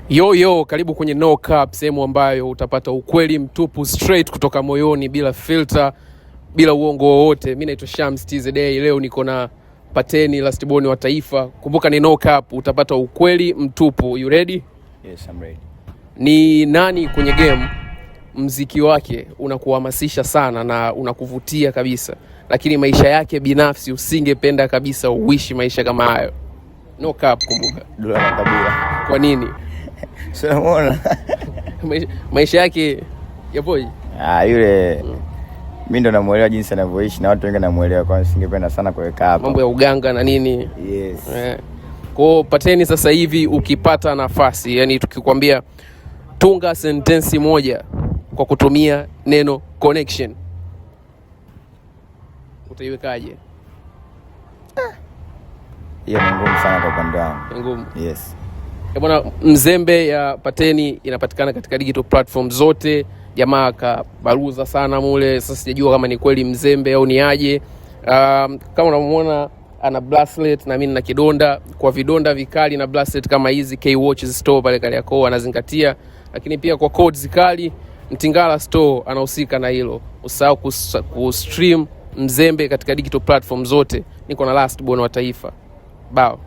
Yo, karibu kwenye No Cap, sehemu ambayo utapata ukweli mtupu straight kutoka moyoni, bila filter, bila uongo wowote. Mimi naitwa Shams TZA. Leo niko na Pateni last born wa taifa. Kumbuka ni No Cap, utapata ukweli mtupu. You ready? Yes, I'm ready. Ni nani kwenye game mziki wake unakuhamasisha sana na unakuvutia kabisa, lakini maisha yake binafsi usingependa kabisa uishi maisha kama hayo? No Cap, kumbuka. Dula na Kabila. Kwa nini? Unaona? maisha yake yapoje? Yule mimi ndo namuelewa jinsi anavyoishi na watu wengi namuelewa, kwa singependa sana kuweka hapa mambo ya uganga na nini. Yes. Kwa Pateni sasa hivi ukipata nafasi, yani tukikwambia tunga sentensi moja kwa kutumia neno connection, utaiwekaje? Hiyo ni ngumu sana kwa upande wangu. Ngumu. Yes. Bwana, Mzembe ya Pateni inapatikana katika digital platform zote. Jamaa kabaruza sana mule. Sasa sijajua kama ni kweli mzembe au ni aje. Kama unamuona ana bracelet na mimi nina kidonda. Kwa vidonda vikali na bracelet kama hizi, K Watches Store pale Kariakoo anazingatia. Lakini pia kwa codes kali, Mtingala Store anahusika na hilo. Usahau kustream Mzembe katika digital platform zote. Niko na last born wa taifa. Bao.